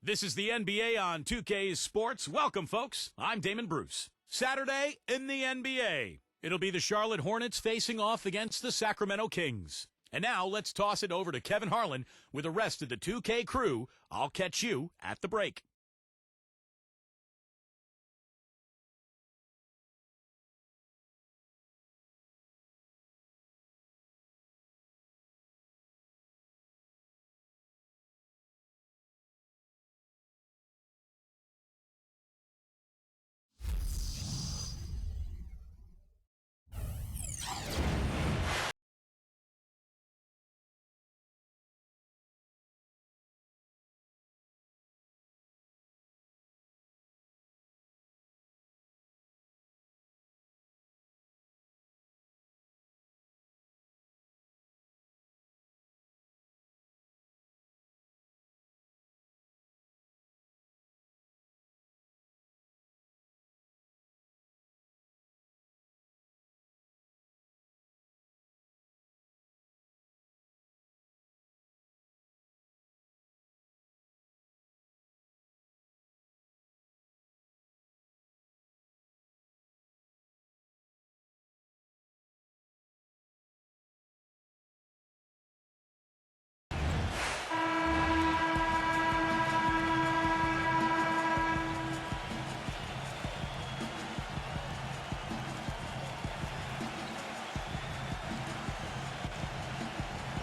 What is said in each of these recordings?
This is the NBA on 2K's Sports. Welcome, folks. I'm Damon Bruce. Saturday in the NBA. It'll be the Charlotte Hornets facing off against the Sacramento Kings. And now let's toss it over to Kevin Harlan with the rest of the 2K crew. I'll catch you at the break.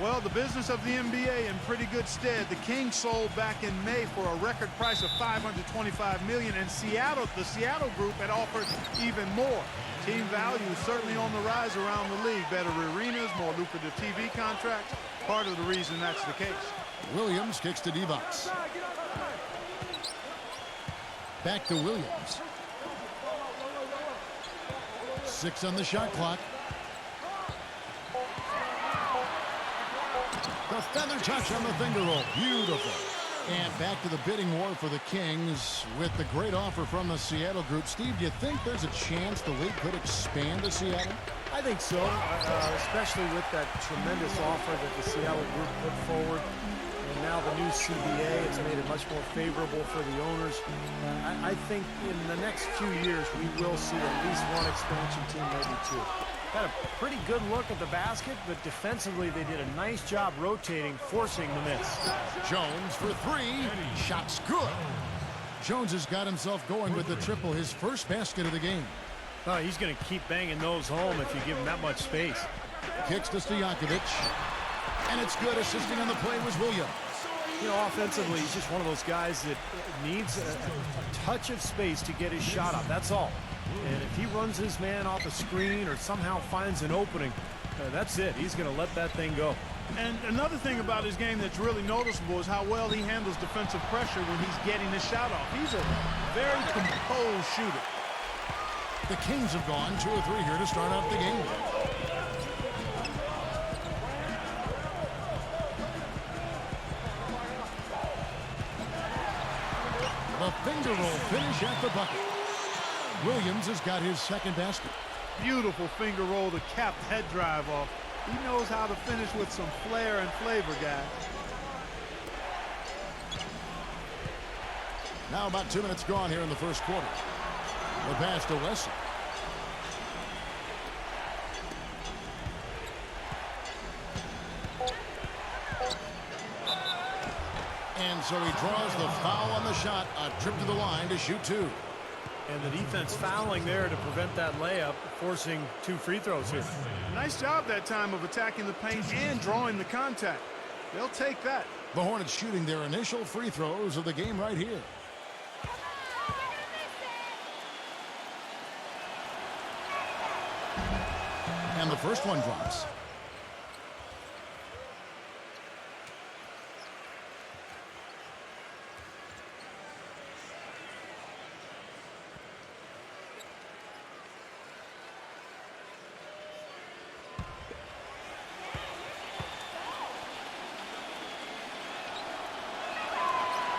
Well, the business of the NBA in pretty good stead. The Kings sold back in May for a record price of $525 million, and the Seattle group had offered even more. Team value is certainly on the rise around the league. Better arenas, more lucrative TV contracts. Part of the reason that's the case. Williams kicks to Divac. Back to Williams. 6 on the shot clock. The feather touch on the finger roll. Beautiful. And back to the bidding war for the Kings with the great offer from the Seattle group. Steve, do you think there's a chance the league could expand to Seattle? I think so, especially with that tremendous offer that the Seattle group put forward. And now the new CBA, it's made it much more favorable for the owners. I think in the next few years, we will see at least one expansion team, maybe two. Got a pretty good look at the basket, but defensively they did a nice job rotating, forcing the miss. Jones for 3. Shot's good. Jones has got himself going with the triple, his first basket of the game. Oh, he's going to keep banging those home if you give him that much space. Kicks to Stojakovic. And it's good. Assisting on the play was Williams. You know, offensively, he's just one of those guys that needs a touch of space to get his shot up. That's all. And if he runs his man off a screen or somehow finds an opening, that's it. He's going to let that thing go. And another thing about his game that's really noticeable is how well he handles defensive pressure when he's getting his shot off. He's a very composed shooter. The Kings have gone 2 or 3 here to start out the game. The finger roll finish at the bucket. Williams has got his second basket. Beautiful finger roll to cap head drive off. He knows how to finish with some flair and flavor, guys. Now about 2 minutes gone here in the first quarter. The pass to Wesley. And so he draws the foul on the shot. A trip to the line to shoot 2. And the defense fouling there to prevent that layup, forcing 2 free throws here. Nice job that time of attacking the paint and drawing the contact. They'll take that. The Hornets shooting their initial free throws of the game right here. And the first one drops.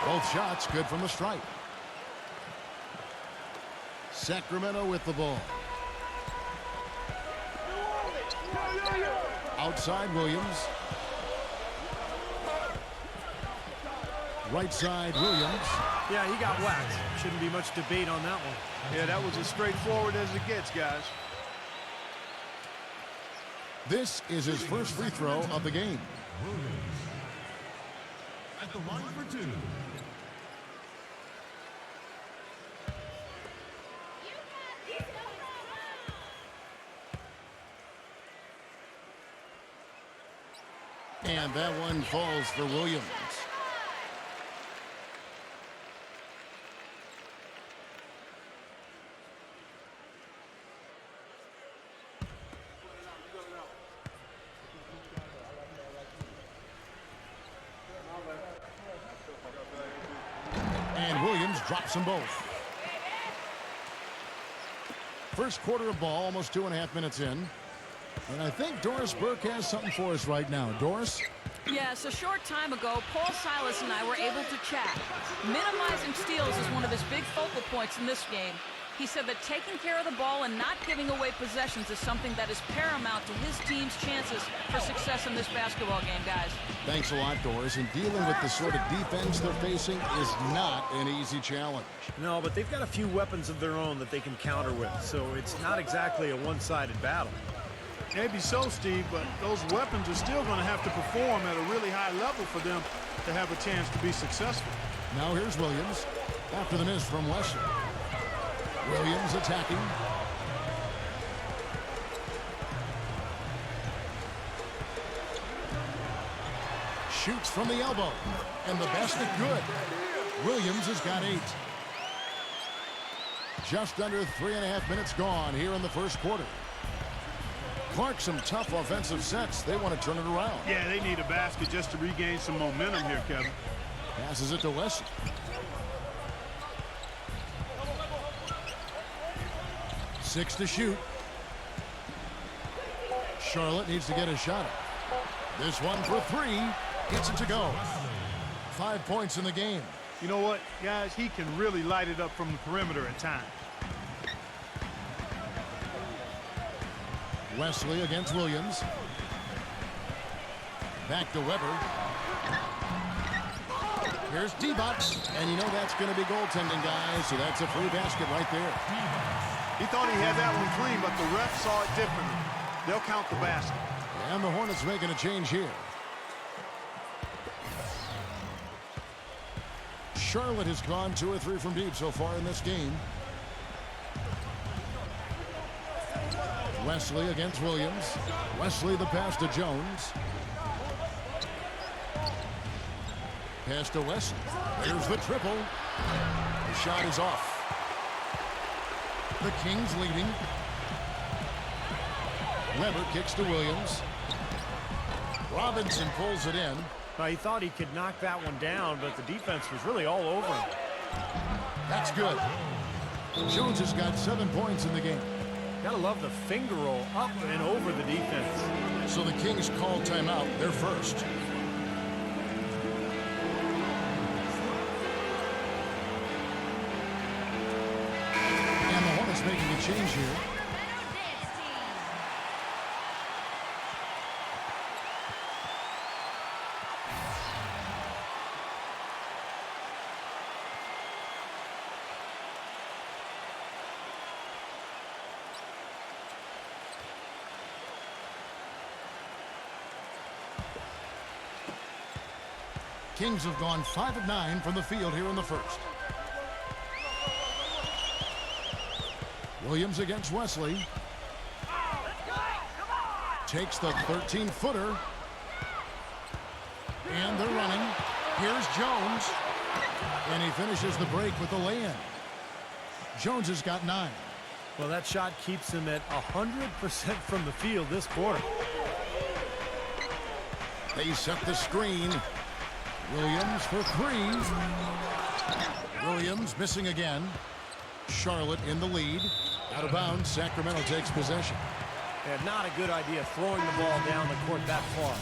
Both shots good from the stripe. Sacramento with the ball. Outside Williams. Right side, Williams. Yeah, he got whacked. Shouldn't be much debate on that one. Yeah, that was as straightforward as it gets, guys. This is his first free throw of the game. At the line for two. And that one falls for Williams. And Williams drops them both. First quarter of ball, almost 2.5 minutes in. And I think Doris Burke has something for us right now. Doris? Yes, a short time ago, Paul Silas and I were able to chat. Minimizing steals is one of his big focal points in this game. He said that taking care of the ball and not giving away possessions is something that is paramount to his team's chances for success in this basketball game, guys. Thanks a lot, Doris. And dealing with the sort of defense they're facing is not an easy challenge. No, but they've got a few weapons of their own that they can counter with, so it's not exactly a one-sided battle. Maybe so, Steve, but those weapons are still going to have to perform at a really high level for them to have a chance to be successful. Now here's Williams after the miss from Wesley. Williams attacking. Shoots from the elbow. And the basket good. Williams has got 8. Just under 3.5 minutes gone here in the first quarter. Clark, some tough offensive sets. They want to turn it around. Yeah, they need a basket just to regain some momentum here, Kevin. Passes it to Wesley. Six to shoot. Charlotte needs to get a shot up. This one for 3. Gets it to go. 5 points in the game. You know what, guys? He can really light it up from the perimeter at times. Wesley against Williams. Back to Weber. Here's D-Box. And you know that's going to be goaltending, guys. So that's a free basket right there. He thought he had that one clean, but the ref saw it differently. They'll count the basket. And the Hornets making a change here. Charlotte has gone 2 or 3 from deep so far in this game. Wesley against Williams. Wesley the pass to Jones. Pass to Wesley. There's the triple. The shot is off. The Kings leading. Weber kicks to Williams. Robinson pulls it in. He thought he could knock that one down, but the defense was really all over him. That's good. Jones has got 7 points in the game. Gotta love the finger roll up and over the defense. So the Kings call timeout. They're first. And the Hornets making a change here. Kings have gone 5 of 9 from the field here in the first. Williams against Wesley. Takes the 13-footer. And they're running. Here's Jones. And he finishes the break with the lay-in. Jones has got 9. Well, that shot keeps him at 100% from the field this quarter. They set the screen. Williams for 3. Williams missing again. Charlotte in the lead. Out of bounds, Sacramento takes possession. Yeah, not a good idea throwing the ball down the court that far.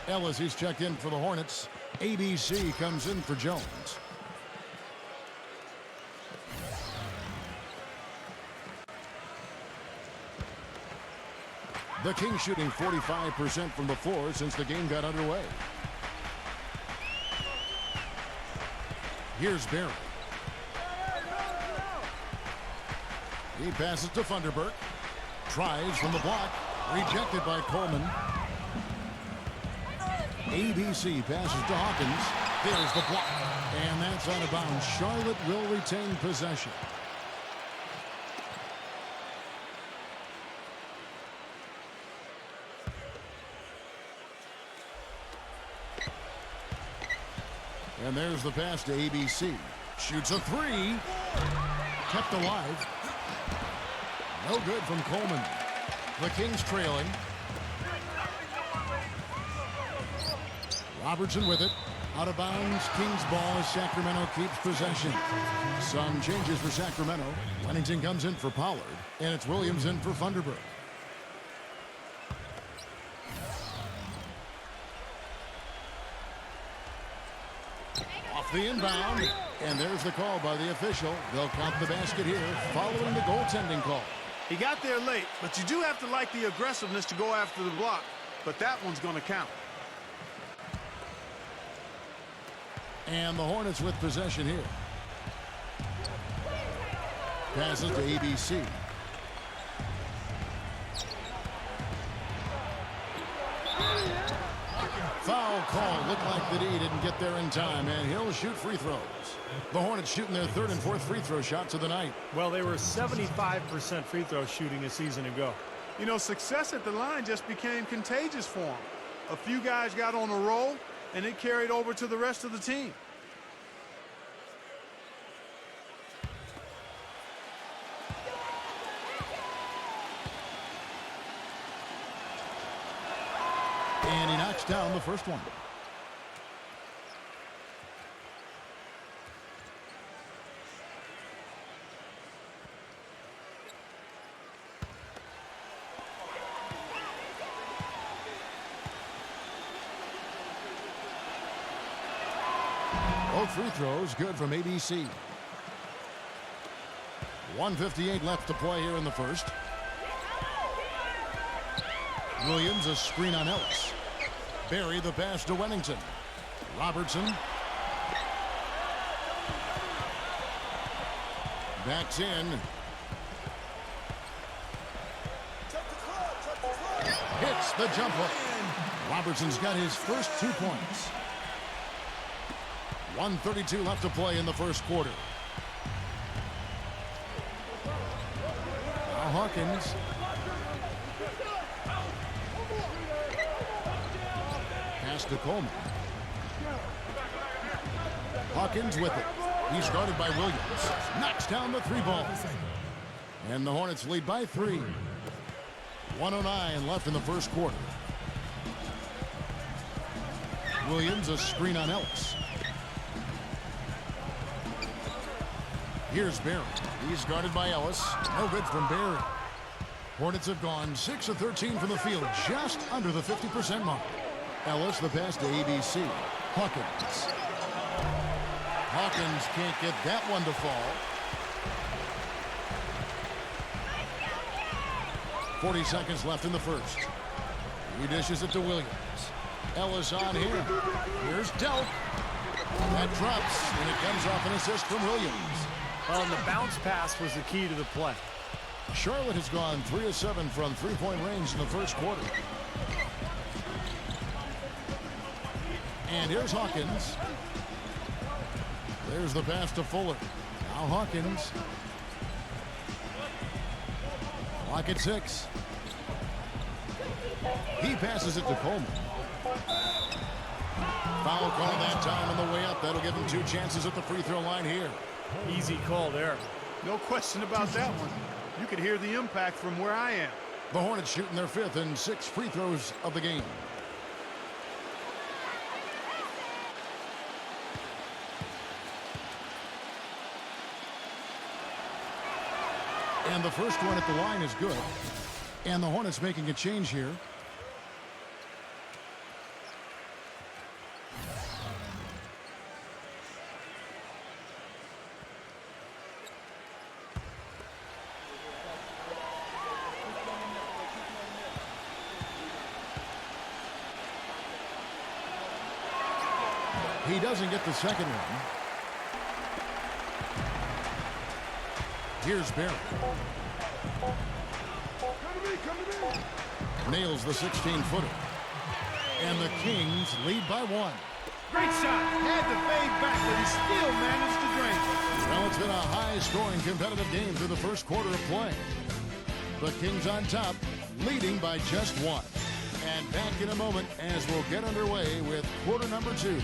Ellis, he's checked in for the Hornets. ABC comes in for Jones. The Kings shooting 45% from the floor since the game got underway. Here's Barry. He passes to Funderburk. Tries from the block. Rejected by Coleman. ABC passes to Hawkins. There's the block. And that's out of bounds. Charlotte will retain possession. And there's the pass to ABC. Shoots a three. Kept alive. No good from Coleman. The Kings trailing. Robertson with it. Out of bounds. Kings ball as Sacramento keeps possession. Some changes for Sacramento. Wennington comes in for Pollard. And it's Williams in for Funderburk. Off the inbound. And there's the call by the official. They'll count the basket here following the goaltending call. He got there late, but you do have to like the aggressiveness to go after the block. But that one's going to count. And the Hornets with possession here. Passes to ABC. Foul call. Looked like the D didn't get there in time, and he'll shoot free throws. The Hornets shooting their third and fourth free throw shots of the night. Well, they were 75% free throw shooting a season ago. You know, success at the line just became contagious for him. A few guys got on a roll, and it carried over to the rest of the team. And he knocks down the first one. Both free throws good from ABC. 1:58 left to play here in the first. Williams a screen on Ellis. Barry the pass to Wennington. Robertson. Backs in. Hits the jump hook. Robertson's got his first 2 points. 1:32 left to play in the first quarter. Now Hawkins. Pass to Coleman. Hawkins with it. He's guarded by Williams. Knocks down the three ball. And the Hornets lead by 3. 1:09 left in the first quarter. Williams a screen on Ellis. Here's Barry. He's guarded by Ellis. No good from Barry. Hornets have gone 6 of 13 from the field, just under the 50% mark. Ellis the pass to ABC. Hawkins. Hawkins can't get that one to fall. 40 seconds left in the first. He dishes it to Williams. Ellis on here. Here's Delk. That drops, and it comes off an assist from Williams. And the bounce pass was the key to the play. Charlotte has gone 3 of 7 from three-point range in the first quarter. And here's Hawkins. There's the pass to Fuller. Now Hawkins. Clock at 6. He passes it to Coleman. Foul call that time on the way up. That'll give him 2 chances at the free throw line here. Easy call there. No question about that one. You could hear the impact from where I am. The Hornets shooting their 5th and 6th free throws of the game. And the first one at the line is good. And the Hornets making a change here. He doesn't get the second one. Here's Barry. Nails the 16-footer. And the Kings lead by 1. Great shot. Had to fade back, but he still managed to drain it. Well, it's been a high-scoring competitive game through the first quarter of play. The Kings on top, leading by just 1. And back in a moment as we'll get underway with quarter number 2.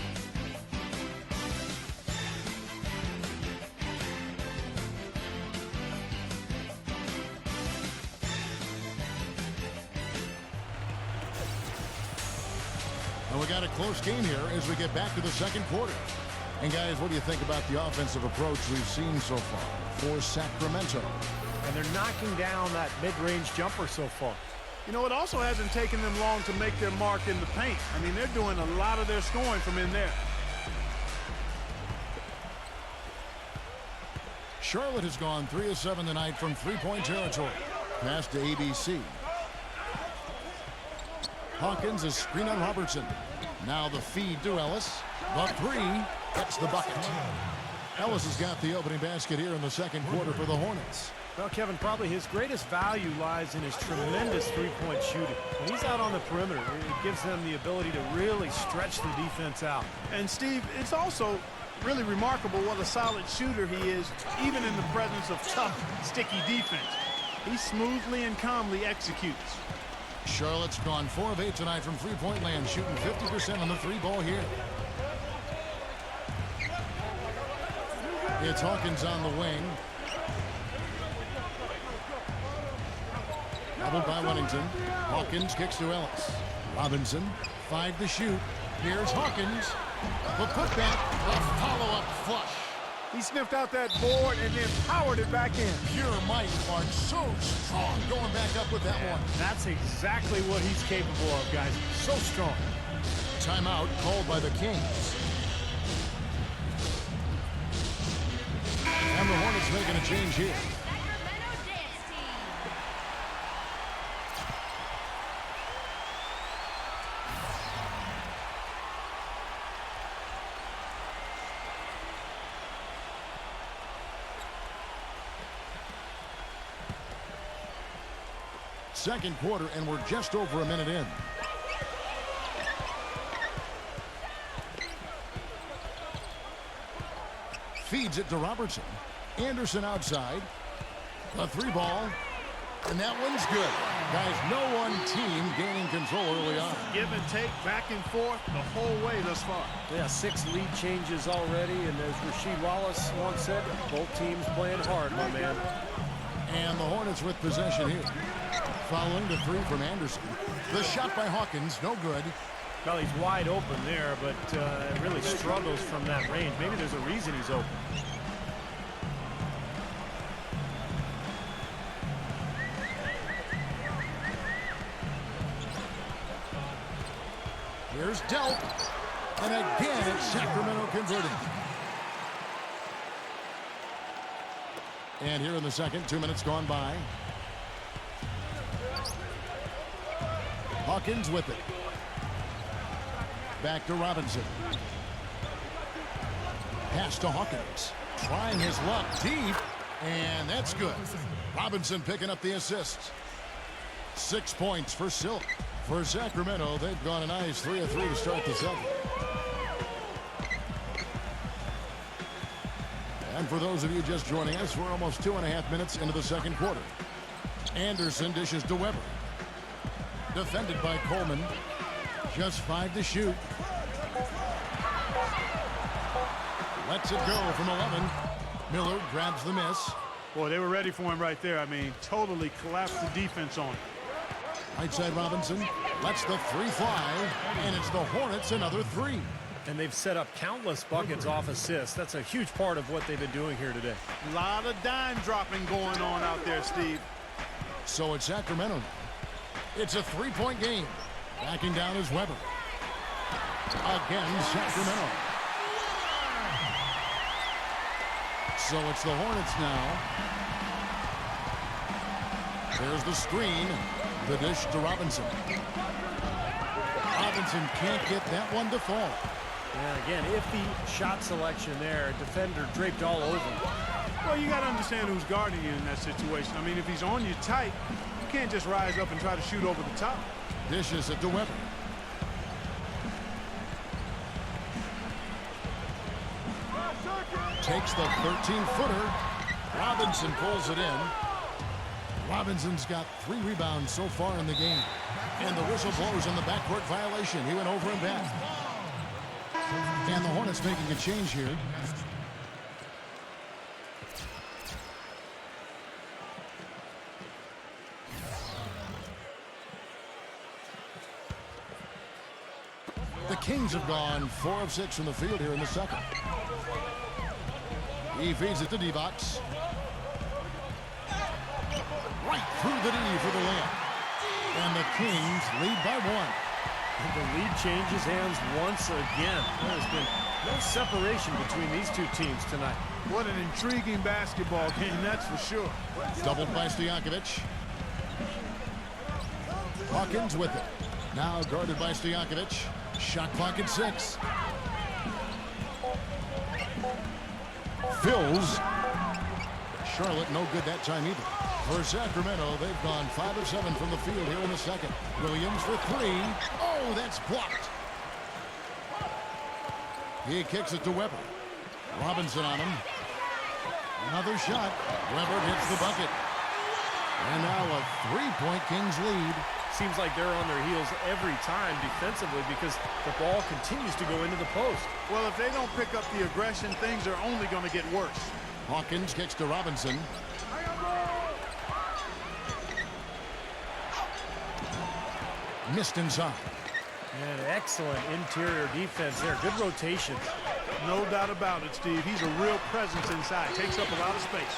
And we got a close game here as we get back to the second quarter. And guys, what do you think about the offensive approach we've seen so far for Sacramento? And they're knocking down that mid-range jumper so far. You know, it also hasn't taken them long to make their mark in the paint. I mean, they're doing a lot of their scoring from in there. Charlotte has gone 3 of 7 tonight from three-point territory. Pass to ABC. Hawkins is screen on Robertson. Now the feed to Ellis. The 3 gets the bucket. Ellis has got the opening basket here in the second quarter for the Hornets. Well, Kevin, probably his greatest value lies in his tremendous three-point shooting. When he's out on the perimeter, it gives them the ability to really stretch the defense out. And, Steve, it's also really remarkable what a solid shooter he is, even in the presence of tough, sticky defense. He smoothly and calmly executes. Charlotte's gone 4 of 8 tonight from three-point land, shooting 50% on the 3-ball here. It's Hawkins on the wing. Doubled by Wennington. Hawkins kicks to Ellis. Robinson, 5 to shoot. Here's Hawkins. The putback, the follow-up flush. He sniffed out that board and then powered it back in. Pure might, Mark. So strong going back up with that one. That's exactly what he's capable of, guys. So strong. Timeout called by the Kings. And the Hornets making a change here. Second quarter, and we're just over a minute in. Feeds it to Robertson. Anderson outside. The 3-ball. And that one's good. Guys, no one team gaining control early on. Give and take, back and forth, the whole way thus far. Yeah, 6 lead changes already, and as Rasheed Wallace once said, both teams playing hard, my man. And the Hornets with possession here. Following the 3 from Anderson. The shot by Hawkins, no good. Well, he's wide open there, but really struggles from that range. Maybe there's a reason he's open. Here's Delp. And again, it's Sacramento converting. And here in the second, 2 minutes gone by. Hawkins with it. Back to Robinson. Pass to Hawkins. Trying his luck deep. And that's good. Robinson picking up the assist. 6 points for Silk. For Sacramento, they've gone a nice 3 of 3 to start the second. And for those of you just joining us, we're almost 2.5 minutes into the second quarter. Anderson dishes to Weber. Defended by Coleman. Just 5 to shoot. Lets it go from 11. Miller grabs the miss. Boy, they were ready for him right there. I mean, totally collapsed the defense on him. Right side Robinson lets the 3 fly, and it's the Hornets another 3. And they've set up countless buckets off assists. That's a huge part of what they've been doing here today. A lot of dime dropping going on out there, Steve. So it's Sacramento now. It's a 3-point game. Backing down is Weber. Again, Sacramento. So it's the Hornets now. There's the screen. The dish to Robinson. Robinson can't get that one to fall. And again, if the shot selection there, defender draped all over him. Well, you got to understand who's guarding you in that situation. I mean, if he's on you tight, you can't just rise up and try to shoot over the top. Dishes it to Weber. Takes the 13-footer. Robinson pulls it in. Robinson's got 3 rebounds so far in the game. And the whistle blows on the backcourt violation. He went over and back. And the Hornets making a change here. The Kings have gone 4 of 6 from the field here in the second. He feeds it to D-Box. Right through the D for the layup. And the Kings lead by 1. And the lead changes hands once again. There has been no separation between these two teams tonight. What an intriguing basketball game, that's for sure. Doubled by Stojakovic. Hawkins with it. Now guarded by Stojakovic. Shot clock at 6. Fills. Charlotte no good that time either. For Sacramento, they've gone 5 of 7 from the field here in the second. Williams for 3. Oh, that's blocked. He kicks it to Weber. Robinson on him. Another shot. Weber hits the bucket. And now a 3-point Kings lead. Seems like they're on their heels every time defensively because the ball continues to go into the post. Well, if they don't pick up the aggression, things are only going to get worse. Hawkins kicks to Robinson. Missed inside. And excellent interior defense there. Good rotation. No doubt about it, Steve. He's a real presence inside. Takes up a lot of space.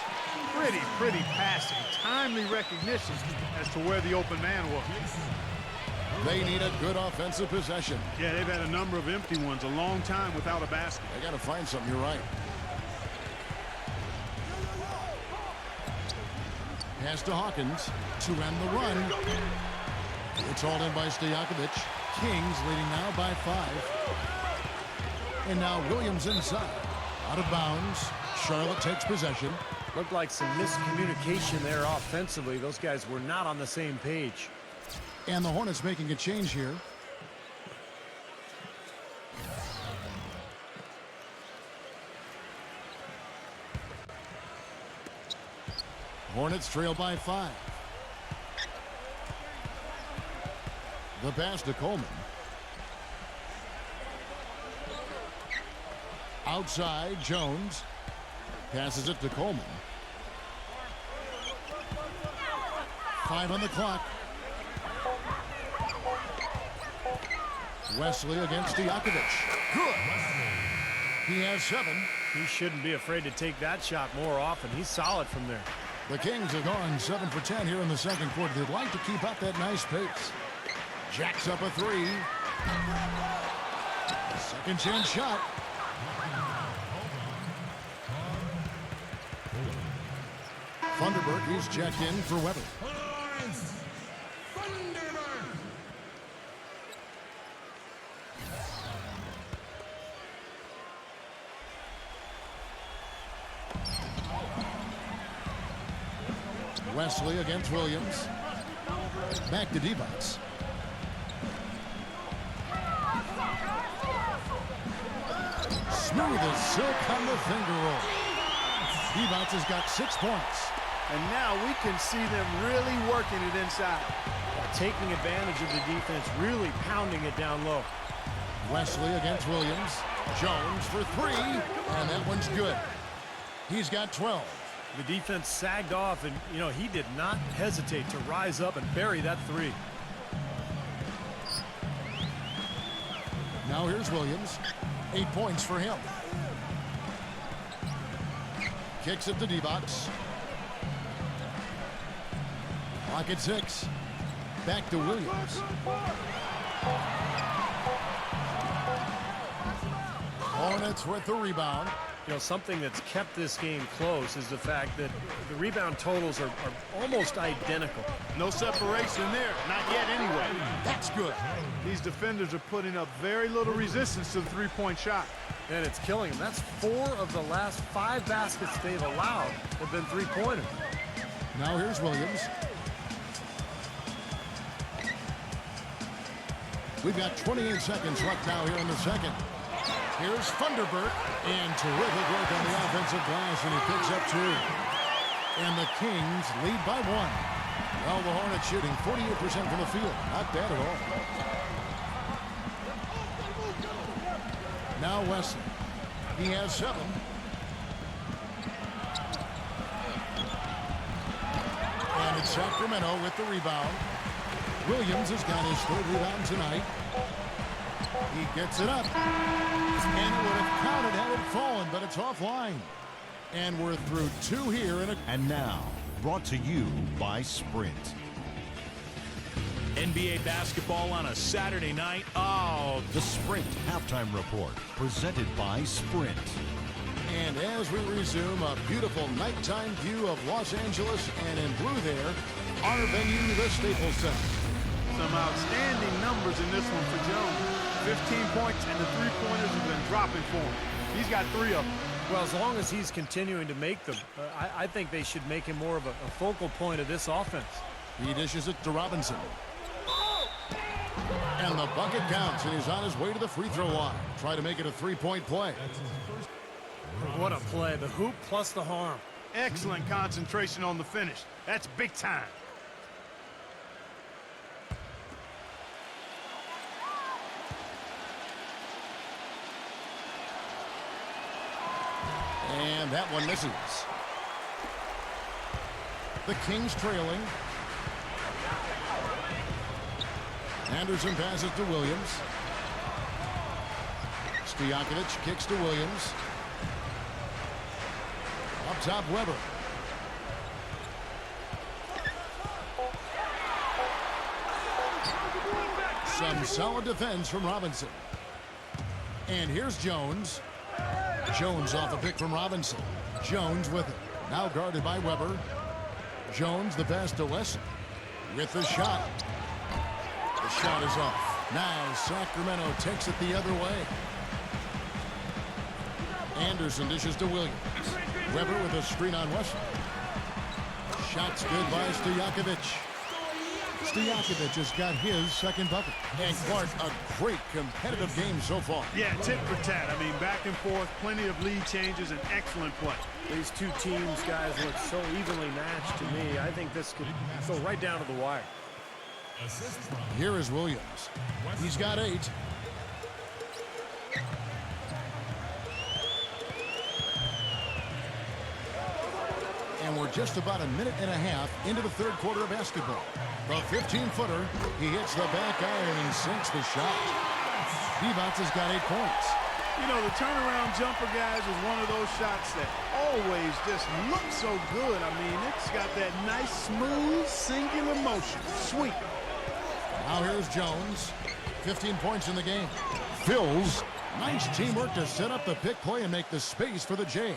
Pretty passing. Timely recognition as to where the open man was. They need a good offensive possession. Yeah, they've had a number of empty ones. A long time without a basket. They got to find something. You're right. Pass to Hawkins to end the run. It's all in by Stojakovic. Kings leading now by 5. And now Williams inside. Out of bounds. Charlotte takes possession. Looked like some miscommunication there offensively. Those guys were not on the same page. And the Hornets making a change here. Hornets trail by 5. The pass to Coleman. Outside, Jones. Passes it to Coleman. 5 on the clock. Wesley against Stojakovic. Good. He has 7. He shouldn't be afraid to take that shot more often. He's solid from there. The Kings have gone 7 for 10 here in the second quarter. They'd like to keep up that nice pace. Jacks up a 3. Second chance shot. Thunderbird is checked in for Weber. Wesley against Williams. Back to D-Box. Smooth as silk on the finger roll. D-Box has got 6 points. And now we can see them really working it inside. Taking advantage of the defense, really pounding it down low. Wesley against Williams. Jones for 3. And that one's good. He's got 12. The defense sagged off, and, you know, he did not hesitate to rise up and bury that 3. Now here's Williams. 8 points for him. Kicks it to D-Box. Clock at 6. Back to Williams. Hornets with the rebound. You know, something that's kept this game close is the fact that the rebound totals are almost identical. No separation there. Not yet anyway. That's good. These defenders are putting up very little resistance to the 3-point shot. And it's killing them. That's 4 of the last 5 baskets they've allowed have been three-pointers. Now here's Williams. We've got 28 seconds left now here in the second. Here's Funderburk, and terrific work on the offensive glass, and he picks up 2. And the Kings lead by 1. Well, the Hornets shooting 48% from the field. Not bad at all. Now Wesley. He has 7. And it's Sacramento with the rebound. Williams has got his 3rd rebound tonight. He gets it up. And it would have counted had it fallen, but it's offline. And we're through 2 here. And now, brought to you by Sprint. NBA basketball on a Saturday night. Oh, The Sprint Halftime Report, presented by Sprint. And as we resume a beautiful nighttime view of Los Angeles, and in blue there, our venue, the Staples Center. Some outstanding numbers in this one for Jones. 15 points, and the three-pointers have been dropping for him. He's got 3 of them. Well, as long as he's continuing to make them, I think they should make him more of a focal point of this offense. He dishes it to Robinson. And the bucket counts, and he's on his way to the free throw line. Try to make it a 3-point play. What a play. The hoop plus the harm. Excellent concentration on the finish. That's big time. And that one misses. The Kings trailing. Anderson passes to Williams. Stojakovic kicks to Williams. Up top, Weber. Some solid defense from Robinson. And here's Jones. Jones off a pick from Robinson. Jones with it. Now guarded by Weber. Jones the pass to Wesson. With the shot. The shot is off. Now Sacramento takes it the other way. Anderson dishes to Williams. Weber with a screen on Wesson. Shots good by Stojakovic. Stojakovic has got his 2nd bucket. And Clark, a great competitive game so far. Yeah, tit for tat. I mean, back and forth, plenty of lead changes, and excellent play. These 2 teams, guys, look so evenly matched to me. I think this could go right down to the wire. Here is Williams. He's got 8. And we're just about a minute and a half into the 3rd quarter of basketball. The 15-footer, he hits the back iron and sinks the shot. Divac has got 8 points. You know, the turnaround jumper, guys, is one of those shots that always just looks so good. I mean, it's got that nice, smooth, singular motion. Sweet. Now here's Jones. 15 points in the game. Fills. Nice teamwork to set up the pick play and make the space for the J.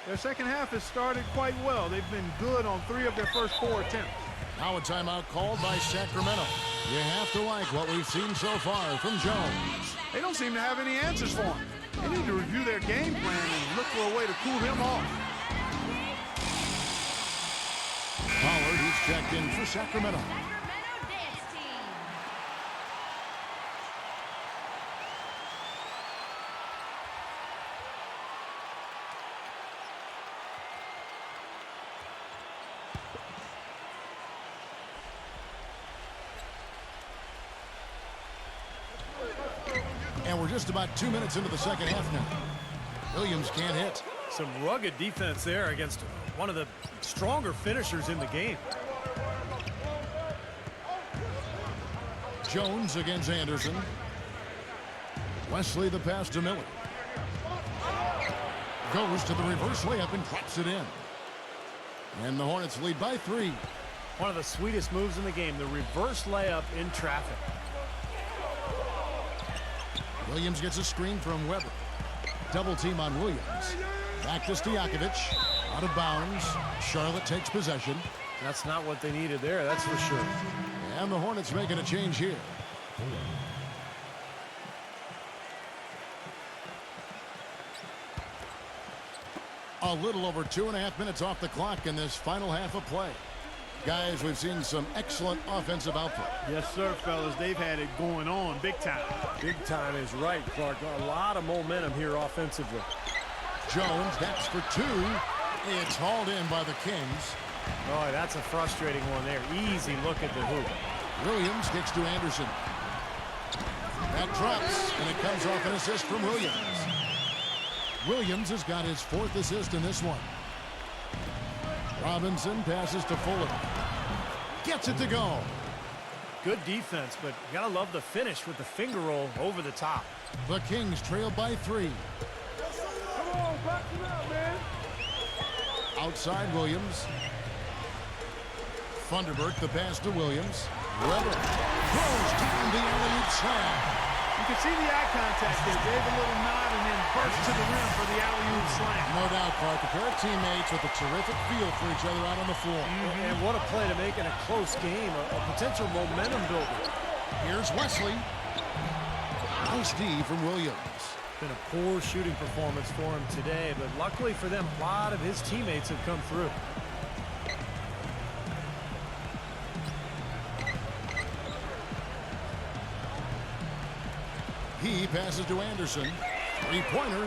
Their second half has started quite well. They've been good on 3 of their first 4 attempts. Now a timeout called by Sacramento. You have to like what we've seen so far from Jones. They don't seem to have any answers for him. They need to review their game plan and look for a way to cool him off. Howard, he's checked in for Sacramento. And we're just about 2 minutes into the second half now. Williams can't hit. Some rugged defense there against one of the stronger finishers in the game. Jones against Anderson. Wesley the pass to Miller. Goes to the reverse layup and drops it in. And the Hornets lead by 3. One of the sweetest moves in the game, the reverse layup in traffic. Williams gets a screen from Weber. Double team on Williams. Back to Stojakovic. Out of bounds. Charlotte takes possession. That's not what they needed there, that's for sure. And the Hornets making a change here. A little over 2.5 minutes off the clock in this final half of play. Guys, we've seen some excellent offensive output. Yes, sir, fellas. They've had it going on big time. Big time is right, Clark. A lot of momentum here offensively. Jones, that's for two. It's hauled in by the Kings. Oh, that's a frustrating one there. Easy look at the hoop. Williams kicks to Anderson. That drops, and it comes off an assist from Williams. Williams has got his 4th assist in this one. Robinson passes to Fuller. Gets it to go. Good defense, but you gotta love the finish with the finger roll over the top. The Kings trail by 3. Come on, back it up, man. Outside Williams. Funderburk, the pass to Williams. Weber throws down the alley-oop slam. You can see the eye contact there. Gave a little nod and then burst to the rim for the alley-oop slam. No doubt, Clark. A pair of teammates with a terrific feel for each other out on the floor. And what a play to make in a close game, a potential momentum builder. Here's Wesley. Nice D from Williams. Been a poor shooting performance for him today, but luckily for them, a lot of his teammates have come through. He passes to Anderson. Three-pointer.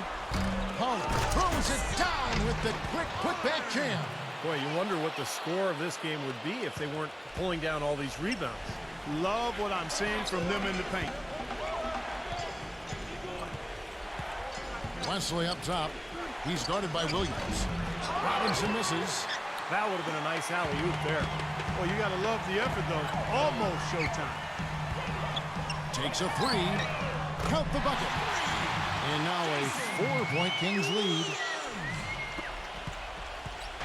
Hull throws it down with the quick putback jam. Boy, you wonder what the score of this game would be if they weren't pulling down all these rebounds. Love what I'm seeing from them in the paint. Wesley up top. He's guarded by Williams. Robinson misses. That would have been a nice alley-oop there. Well, you got to love the effort, though. Almost showtime. Takes a three. Count the bucket. And now a 4-point Kings lead.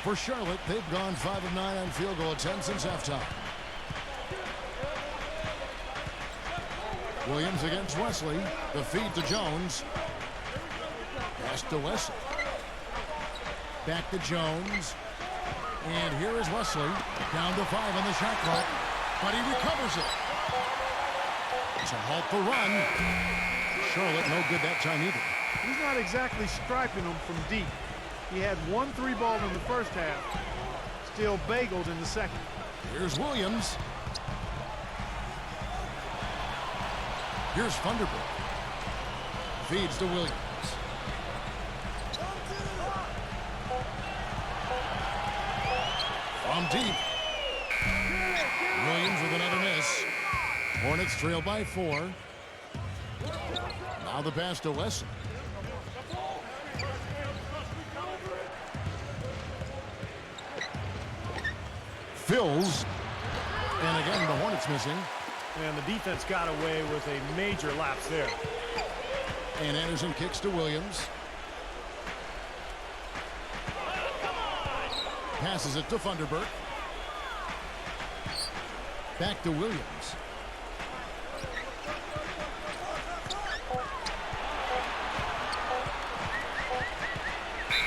For Charlotte, they've gone 5 of 9 on field goal attempts since halftime. Williams against Wesley. The feed to Jones. Pass to Wesley. Back to Jones. And here is Wesley. Down to 5 on the shot clock. But he recovers it. To halt the run. Charlotte no good that time either. He's not exactly striping them from deep. He had 1 3-ball in the first half. Still bageled in the second. Here's Williams. Here's Funderburk. Feeds to Williams. From deep. Williams with another miss. Hornets trail by 4. Now the pass to Wesley. Fills. And again, the Hornets missing. And the defense got away with a major lapse there. And Anderson kicks to Williams. Passes it to Funderburk. Back to Williams.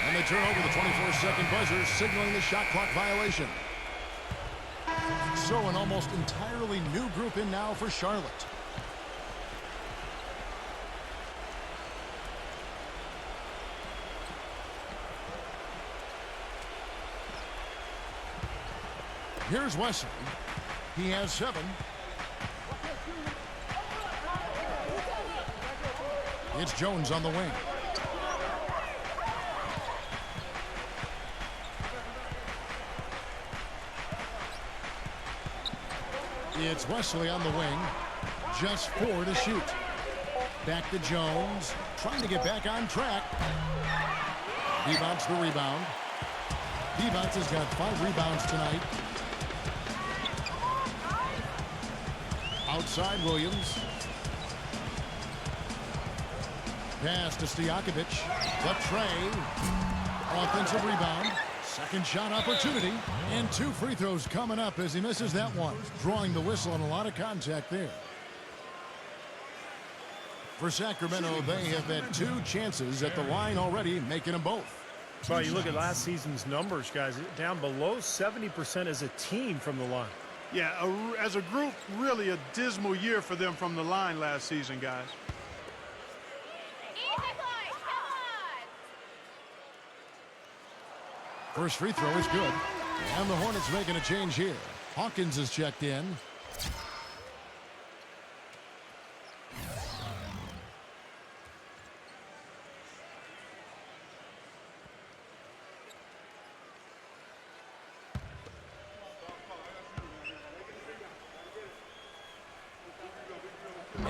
And they turn over the 24-second buzzer, signaling the shot clock violation. So an almost entirely new group in now for Charlotte. Here's Wesley. He has 7. It's Jones on the wing. It's Wesley on the wing. Just 4 to shoot. Back to Jones. Trying to get back on track. Divac the rebound. Divac has got 5 rebounds tonight. Outside Williams. Pass to Stojakovic. The tray. Offensive rebound. Second shot opportunity. And 2 free throws coming up as he misses that one. Drawing the whistle and a lot of contact there. For Sacramento, they have had 2 chances at the line already, making them both. Well, you look at last season's numbers, guys, down below 70% as a team from the line. Yeah, as a group, really a dismal year for them from the line last season, guys. First free throw is good. And the Hornets making a change here. Hawkins is checked in.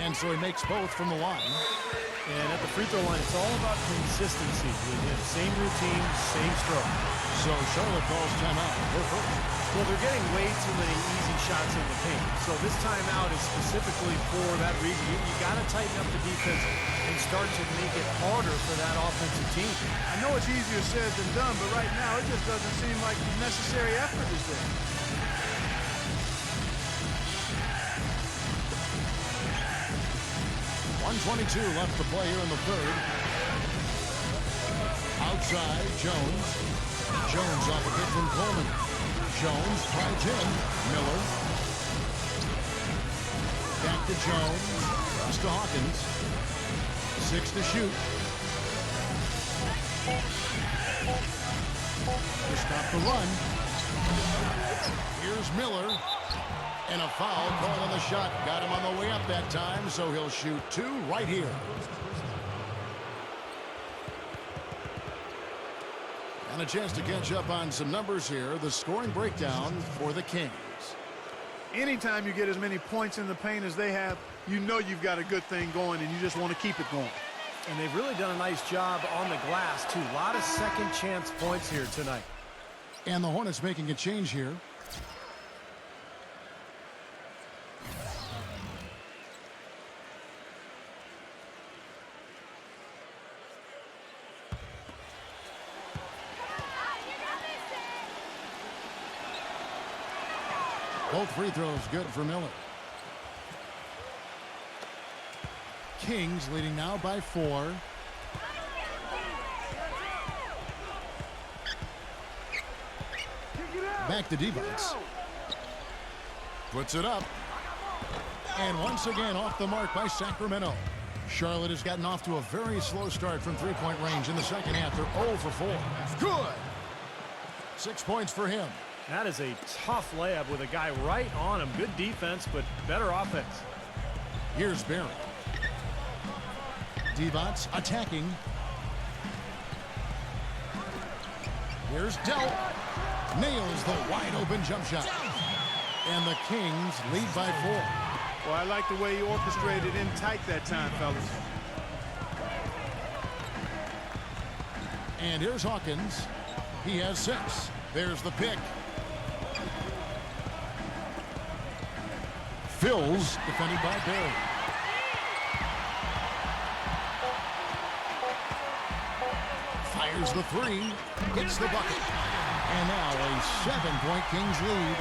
And so he makes both from the line. And at the free throw line, it's all about consistency with him. Same routine, same stroke. So Charlotte calls timeout. They're first. Well, they're getting way too many easy shots in the paint. So this timeout is specifically for that reason. You got to tighten up the defense and start to make it harder for that offensive team. I know it's easier said than done, but right now it just doesn't seem like the necessary effort is there. .122 left to play here in the third. Outside, Jones. Jones off a pick from Coleman. Jones finds in. Miller. Back to Jones. Pass to Hawkins. 6 to shoot. To stop the run. Here's Miller. And a foul called on the shot. Got him on the way up that time, so he'll shoot 2 right here. And a chance to catch up on some numbers here. The scoring breakdown for the Kings. Anytime you get as many points in the paint as they have, you know you've got a good thing going, and you just want to keep it going. And they've really done a nice job on the glass, too. A lot of second chance points here tonight. And the Hornets making a change here. Both free throws good for Miller. Kings leading now by 4. Back to Divac. Puts it up. And once again off the mark by Sacramento. Charlotte has gotten off to a very slow start from three-point range in the second half. They're 0 for 4. Good. 6 points for him. That is a tough layup with a guy right on him. Good defense, but better offense. Here's Barry. Divac attacking. Here's Dell. Nails the wide-open jump shot. And the Kings lead by 4. Well, I like the way he orchestrated in tight that time, fellas. And here's Hawkins. He has 6. There's the pick. Phils, defended by Barry. Fires the 3. Hits the bucket. And now a 7-point Kings lead.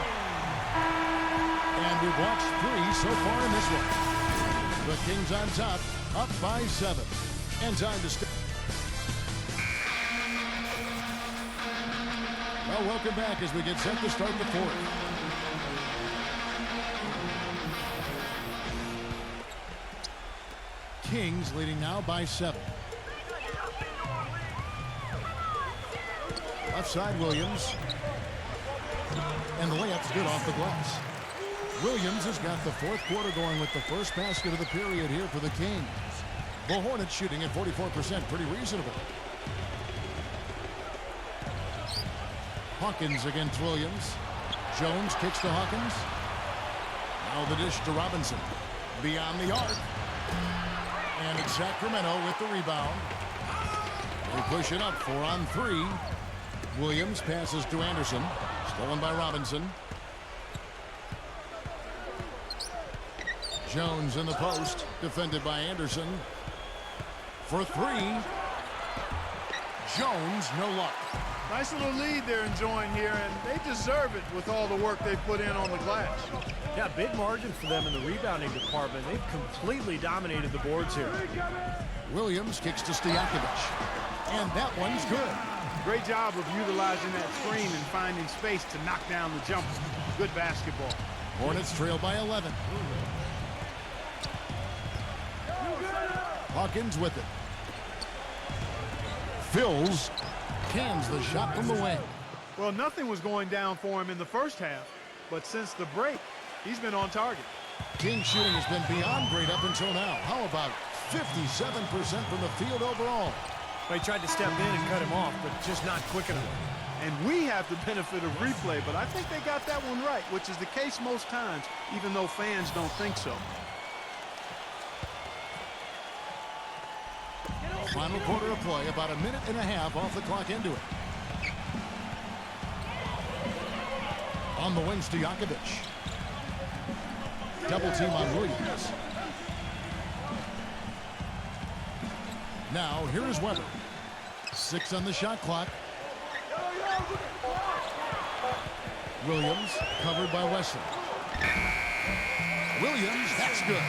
And we've watched 3 so far in this one. The Kings on top, up by 7. And time to start. Well, welcome back as we get set to start the fourth. Kings leading now by 7. Left side, Williams. And the layup's good off the glass. Williams has got the fourth quarter going with the first basket of the period here for the Kings. The Hornets shooting at 44%, pretty reasonable. Hawkins against Williams. Jones kicks to Hawkins. Now the dish to Robinson. Beyond the arc. And it's Sacramento with the rebound. They push it up 4 on 3. Williams passes to Anderson. Stolen by Robinson. Jones in the post. Defended by Anderson. For 3. Jones, no luck. Nice little lead they're enjoying here, and they deserve it with all the work they put in on the glass. Yeah, big margin for them in the rebounding department. They've completely dominated the boards here. Williams kicks to Stojakovic. And that one's good. Great job of utilizing that screen and finding space to knock down the jumper. Good basketball. Hornets trail by 11. Hawkins with it. Phils cans the shot from the wing. Well, nothing was going down for him in the first half, but since the break, he's been on target. Kings shooting has been beyond great up until now. How about 57% from the field overall? Well, he tried to step in and cut him off, but just not quick enough. And we have the benefit of replay, but I think they got that one right, which is the case most times, even though fans don't think so. Final quarter of play, about a minute and a half off the clock into it. On the wing, Stojakovic. Double team on Williams. Now, here is Weber. 6 on the shot clock. Williams covered by Wesley. Williams, that's good.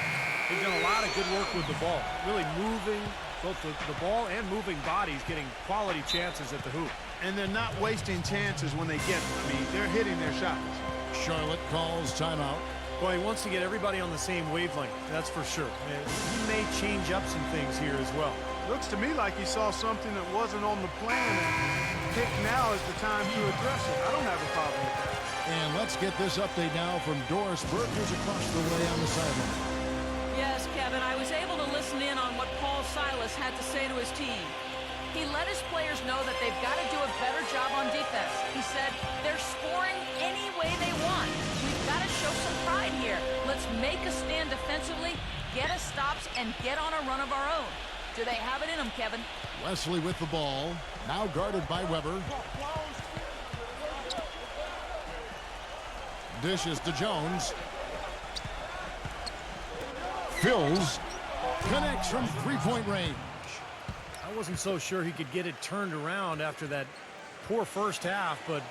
They've done a lot of good work with the ball. Really moving both the ball and moving bodies, getting quality chances at the hoop. And they're not wasting chances when they get them. I mean, they're hitting their shots. Charlotte calls timeout. Boy, he wants to get everybody on the same wavelength, that's for sure. And he may change up some things here as well. Looks to me like he saw something that wasn't on the plan, and pick now is the time to address it. I don't have a problem with that. And let's get this update now from Doris Burke, who's across the way on the sideline. Yes, Kevin, I was able to listen in on what Paul Silas had to say to his team. He let his players know that they've got to do a better job on defense. He said, they're scoring any way they want. We've got to show some pride here. Let's make a stand defensively, get us stops, and get on a run of our own. Do they have it in them, Kevin? Wesley with the ball, now guarded by Weber. Dishes to Jones. Fills. Connects from three-point range. I wasn't so sure he could get it turned around after that poor first half, but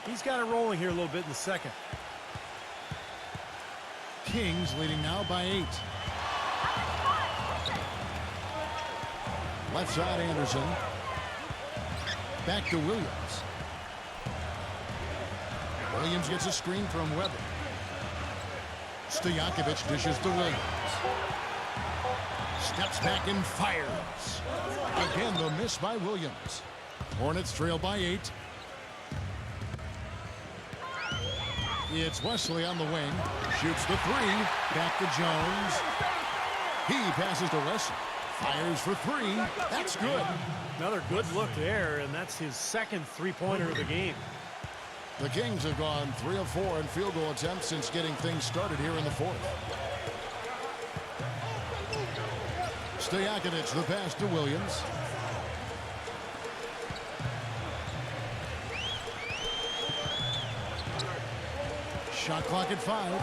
he's got it rolling here a little bit in the second. Kings leading now by 8. Left side, Anderson. Back to Williams. Williams gets a screen from Weber. Stojakovic dishes to Williams. Steps back and fires. Again, the miss by Williams. Hornets trail by 8. It's Wesley on the wing. Shoots the 3. Back to Jones. He passes to Wesley. Fires for 3. That's good. Another good look there, and that's his second three-pointer of the game. The Kings have gone 3 of 4 in field goal attempts since getting things started here in the fourth. Stojakovic, the pass to Williams. Shot clock at 5.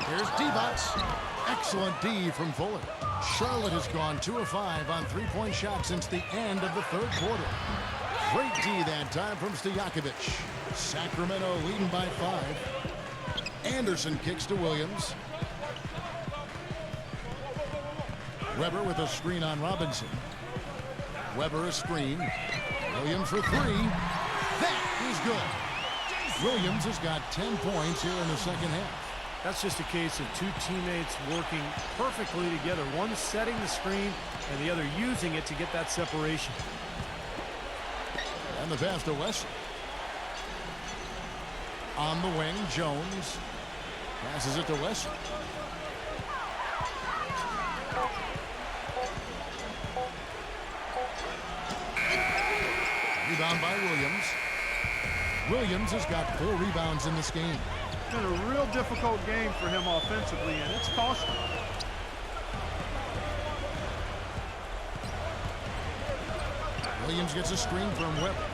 Here's D-Bots. Excellent D from Fuller. Charlotte has gone 2 of 5 on three-point shots since the end of the third quarter. Great D that time from Stojakovic. Sacramento leading by 5. Anderson kicks to Williams. Weber with a screen on Robinson. Weber a screen. Williams for 3. That is good. Williams has got 10 points here in the second half. That's just a case of two teammates working perfectly together. One setting the screen and the other using it to get that separation. And the pass to Wesley. On the wing, Jones passes it to Wesley. Rebound by Williams. Williams has got 4 rebounds in this game. It's been a real difficult game for him offensively, and it's cost him. Williams gets a screen from Weber.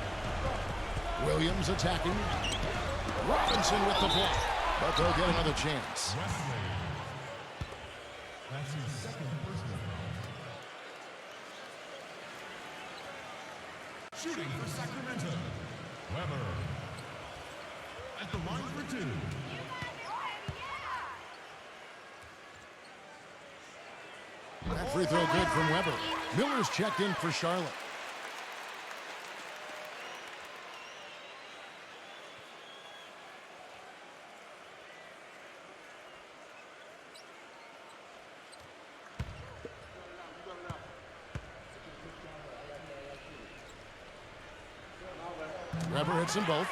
Williams attacking. Robinson with the block, but they'll get another chance. Wesley. That's his second personal. Shooting for Sacramento. Weber. At the line for 2. That free throw good from Weber. Miller's checked in for Charlotte. Weber hits them both.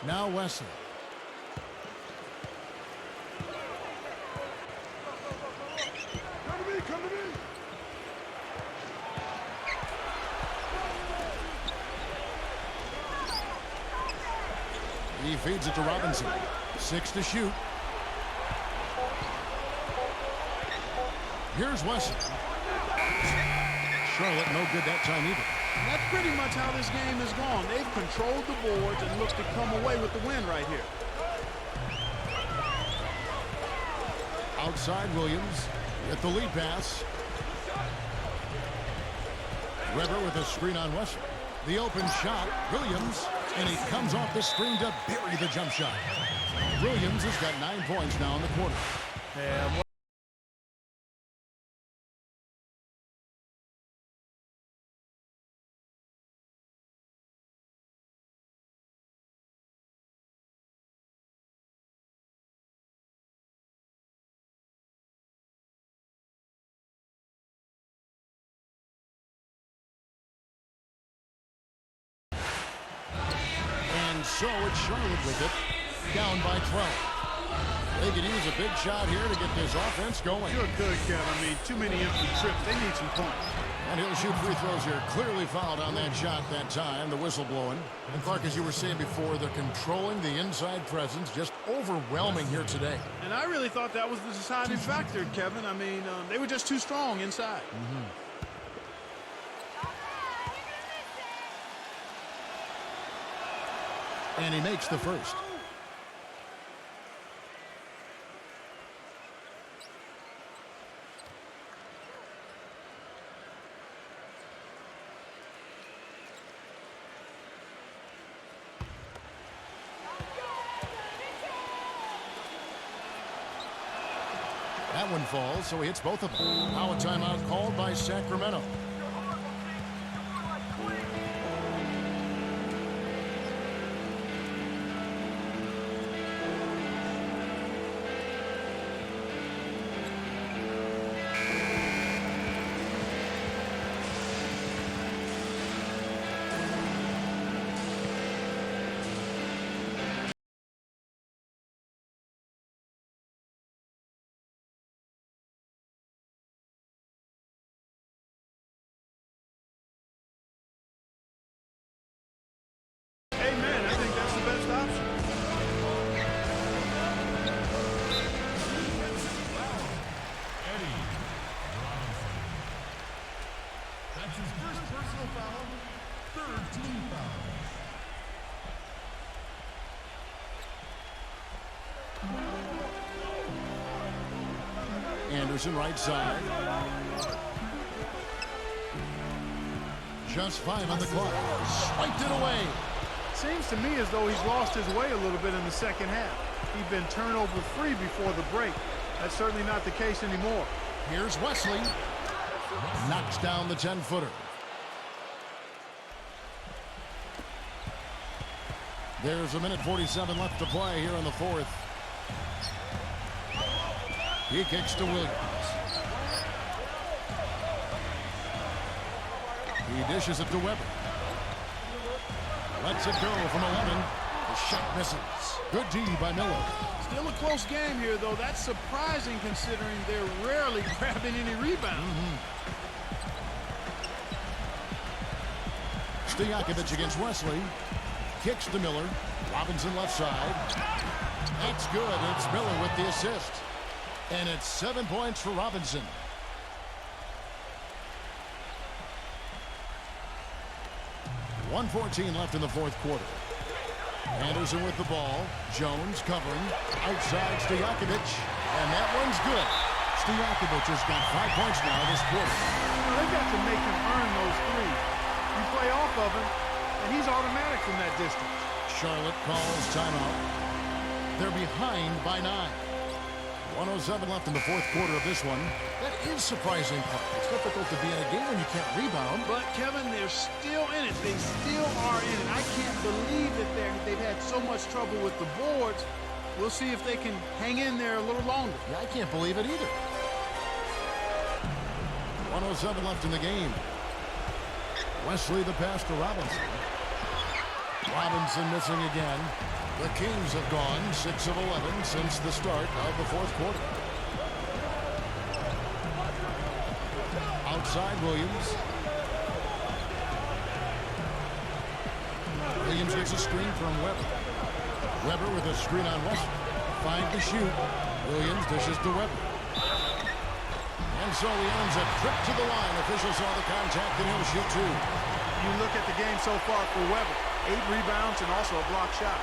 Now Wesley. Come to me, come to me. He feeds it to Robinson. 6 to shoot. Here's Wesley. Charlotte no good that time either. And that's pretty much how this game has gone. They've controlled the boards and looked to come away with the win right here. Outside Williams with the lead pass. Weber with a screen on Wesley. The open shot, Williams, and he comes off the screen to bury the jump shot. Williams has got 9 points now in the quarter. So it's Charlotte with it, down by 12. They could use a big shot here to get this offense going. You're good, Kevin. I mean, too many empty trips. They need some points. And he'll shoot free throws here. Clearly fouled on that shot that time, the whistle blowing. And Clark, as you were saying before, they're controlling the inside presence, just overwhelming here today. And I really thought that was the deciding factor, Kevin. I mean, they were just too strong inside. And he makes the first. That one falls, so he hits both of them. Now a timeout called by Sacramento. Amen. I think that's the best option. Eddie Robinson. That's his first personal foul, third team foul. Anderson right side. Just 5 on the clock. Swiped it away. Seems to me as though he's lost his way a little bit in the second half. He's been turnover free before the break. That's certainly not the case anymore. Here's Wesley. Knocks down the 10-footer. There's 1:47 left to play here in the fourth. He kicks to Williams. He dishes it to Weber. Lets it go from 11. The shot misses. Good D by Miller. Still a close game here, though. That's surprising considering they're rarely grabbing any rebounds. Stojakovic against Wesley. Kicks to Miller. Robinson left side. That's good. It's Miller with the assist. And it's 7 points for Robinson. 1:14 left in the fourth quarter. Anderson with the ball. Jones covering. Outside Stojakovic. And that one's good. Stojakovic has got 5 points now this quarter. They got to make him earn those threes. You play off of him, and he's automatic from that distance. Charlotte calls timeout. They're behind by 9. 1:07 left in the fourth quarter of this one. That is surprising. It's difficult to be in a game when you can't rebound. But, Kevin, they're still in it. They still are in it. I can't believe that they've had so much trouble with the boards. We'll see if they can hang in there a little longer. Yeah, I can't believe it either. 1:07 left in the game. Wesley the pass to Robinson. Robinson missing again. The Kings have gone 6 of 11 since the start of the fourth quarter. Outside Williams. Williams gets a screen from Weber. Weber with a screen on Wesley. Finds the shoot. Williams dishes to Weber. And so he earns a trip to the line. Officials saw the contact and he'll shoot 2. You look at the game so far for Weber. 8 rebounds and also a block shot.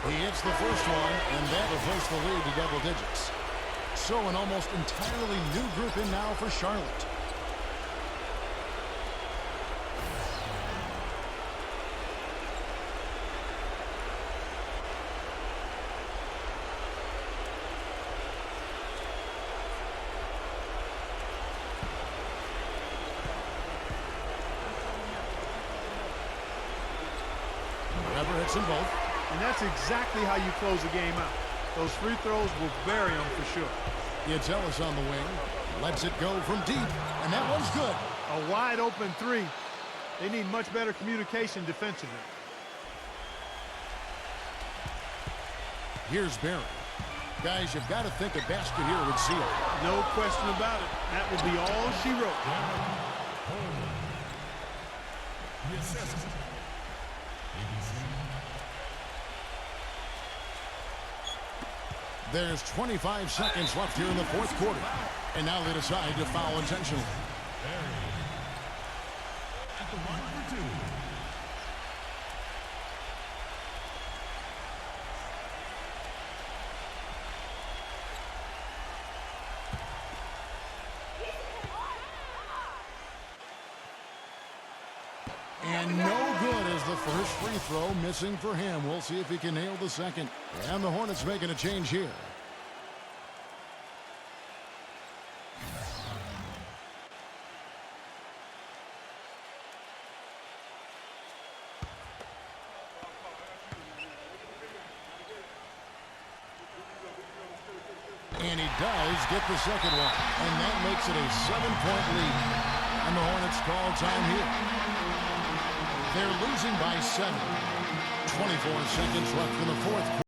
He hits the first one, and that will force the lead to double digits. So an almost entirely new group in now for Charlotte. Weber hits them both. And that's exactly how you close the game out. Those free throws will bury them for sure. Gets Ellis on the wing. Lets it go from deep. And that one's good. A wide open 3. They need much better communication defensively. Here's Barry. Guys, you've got to think a basket here would seal it. No question about it. That would be all she wrote. The assessment. There's 25 seconds left here in the fourth quarter. And now they decide to foul intentionally. At the line for 2. And no good as the first free throw missing for him. We'll see if he can nail the second. And the Hornets making a change here. And he does get the second one. And that makes it a 7-point lead. And the Hornets call time here. They're losing by 7. 24 seconds left in the fourth quarter.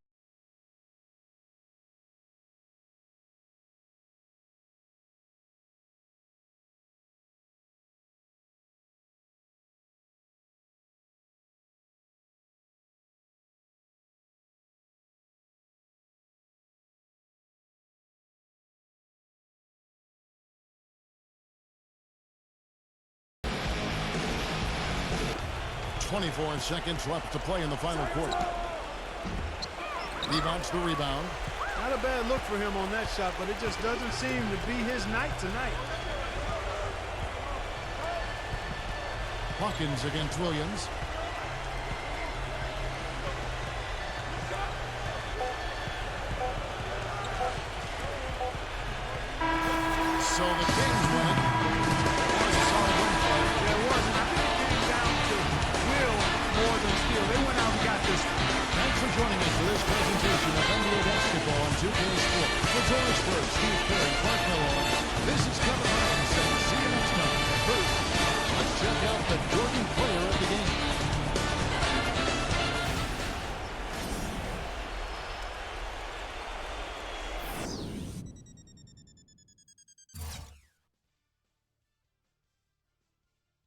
.24 seconds left to play in the final quarter. He wants the rebound. Not a bad look for him on that shot, but it just doesn't seem to be his night tonight. Hawkins against Williams. So the Kings win it. That was a solid win for them. Yeah, it was. And I think it came down to will more than skill. They went out and got this. Thanks for joining us for this presentation of NBA basketball on 2K Sports. For George Bird, Steve Perry, Clark Miller, this is Kevin Ryan.